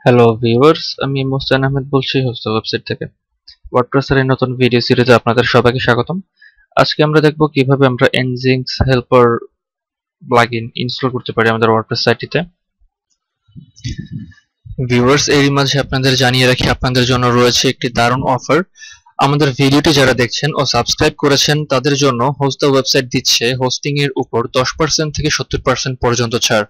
Hello viewers, আমি মোস্তান আহমেদ বলছি host website থেকে। ওয়ার্ডপ্রেসের এই নতুন ভিডিও সিরিজে আপনাদের সবাইকে স্বাগতম। আজকে আমরা দেখব কিভাবে আমরা Nginx হেল্পার প্লাগইন ইনস্টল করতে পারি আমাদের ওয়ার্ডপ্রেস সাইটটিতে। ভিউয়ার্স, এরই মাঝে আপনাদের জানিয়ে রাখি আপনাদের জন্য রয়েছে একটি দারুণ অফার। আমাদের ভিডিওটি যারা দেখছেন ও সাবস্ক্রাইব করেছেন তাদের জন্য হোস্ট ওয়েবসাইট দিচ্ছে হোস্টিং এর উপর 10% থেকে 70% পর্যন্ত ছাড়।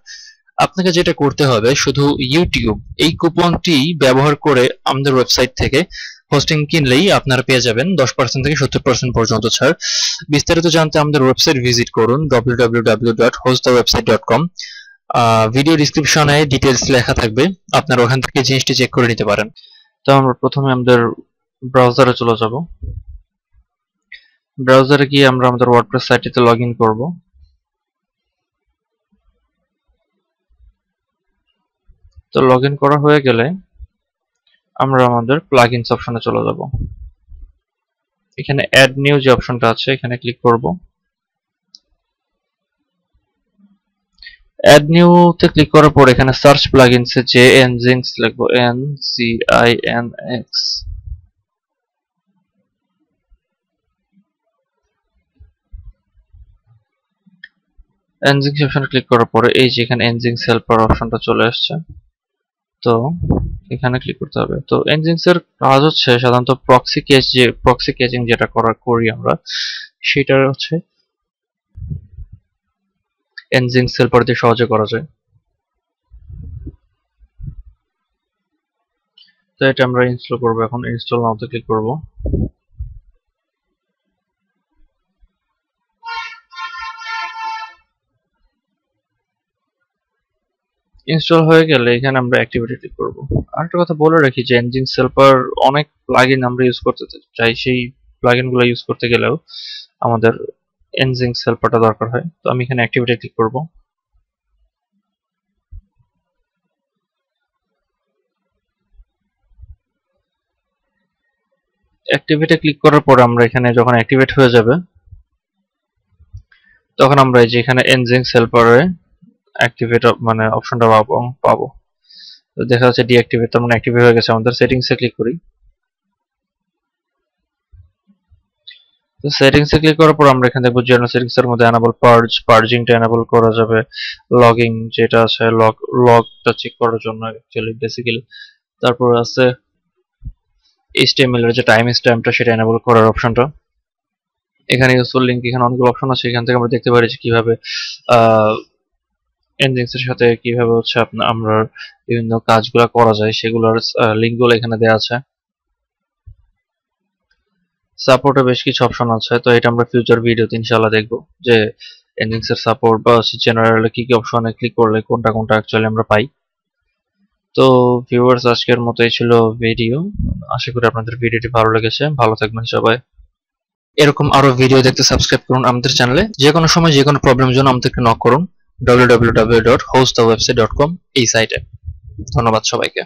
আপনাকে যেটা করতে হবে শুধু ইউটিউব এই কুপনটি ব্যবহার করে আমাদের ওয়েবসাইট থেকে হোস্টিং কিনলেই আপনারা পেয়ে যাবেন 10% থেকে 70% পর্যন্ত ছাড়। বিস্তারিত জানতে আমাদের ওয়েবসাইট ভিজিট করুন www.hostthewebsite.com। ভিডিও ডিসক্রিপশনে ডিটেইলস লেখা থাকবে, আপনারা ওখান থেকে জিনিসটি চেক করে নিতে পারেন। তো আমরা প্রথমে আমাদের ব্রাউজারে চলে যাব। ব্রাউজারে গিয়ে আমরা আমাদের ওয়ার্ডপ্রেস সাইটটিতে লগ ইন করব। তো লগ ইন করা হয়ে গেলে আমরা আমাদের প্লাগইনস অপশনে চলে যাব। এখানে অ্যাড নিউ যে অপশনটা আছে এখানে ক্লিক করব। অ্যাড নিউ তে ক্লিক করার পর এখানে সার্চ প্লাগইনস এ যে Nginx লিখব, NGINX। Nginx অপশনে ক্লিক করার পরে এই যে এখানে Nginx হেল্পার অপশনটা চলে আসছে। তো এখানে ক্লিক করতে হবে। তো Nginx এর কাজ হচ্ছে সাধারণত প্রক্সি ক্যাচিং যেটা করি আমরা, সেটা হচ্ছে Nginx হেল্পার দিয়ে সহজে করা যায়। তো এটা আমরা ইনস্টল করব। এখন ইনস্টল নাওতে ক্লিক করব। ইনস্টল হয়ে গেলে এখানে আমরা অ্যাক্টিভিটি ক্লিক করব। আরেকটা কথা বলে রাখি যে Nginx হেল্পার অনেক প্লাগইন আমরা ইউজ করতে চাই, সেই প্লাগইনগুলো ইউজ করতে গেলেও আমাদের Nginx হেল্পারটা দরকার হয়। তো আমি এখানে অ্যাক্টিভিটি ক্লিক করব। অ্যাক্টিভেটে ক্লিক করার পর আমরা এখানে যখন অ্যাক্টিভেট হয়ে যাবে তখন আমরা এই যে এখানে Nginx হেল্পারে অ্যাক্টিভেট মানে অপশনটা পাবো। তো দেখা যাচ্ছে ডিঅ্যাক্টিভেট, তার মানে অ্যাক্টিভ হয়ে গেছে। আমাদের সেটিংসে ক্লিক করি। তো সেটিংসে ক্লিক করার পর আমরা এখানে দেখব জেনারেল সেটিংস এর মধ্যে এনেবল পার্জিংটা এনেবল করা যাবে। লগিং যেটা আছে লগটা চেক করার জন্য অ্যাকচুয়ালি বেসিক্যালি। তারপর আছে HTML এর যে টাইম স্ট্যাম্পটা সেটা এনেবল করার অপশনটা। এখানে ইউজফুল লিংক, এখানে অনেকগুলো অপশন আছে। এখান থেকে আমরা দেখতে পারি যে কিভাবে Nginx এর সাথে কিভাবে হচ্ছে আমরা বিভিন্ন কাজগুলো করা যায়, সেগুলোর লিংকগুলো এখানে দেওয়া আছে। সাপোর্টে বেশ কিছু অপশন আছে, তো এটা আমরা ফিউচার ভিডিওতে ইনশাআল্লাহ দেখব যে Nginx এর সাপোর্ট বা জেনারেলে কি কি অপশনে ক্লিক করলে কোনটা কোনটা অ্যাকচুয়ালি আমরা পাই। তো ভিউয়ার্স, আজকের মতো এই ছিল ভিডিও। আশা করি আপনাদের ভিডিওটি ভালো লেগেছে। ভালো থাকবেন সবাই। এরকম আরো ভিডিও দেখতে সাবস্ক্রাইব করুন আমাদের চ্যানেলে। যে কোনো সময় যে কোনো প্রবলেমের জন্য আমাদেরকে নক করুন www.hostthewebsite.com এই সাইটে। ধন্যবাদ সবাইকে।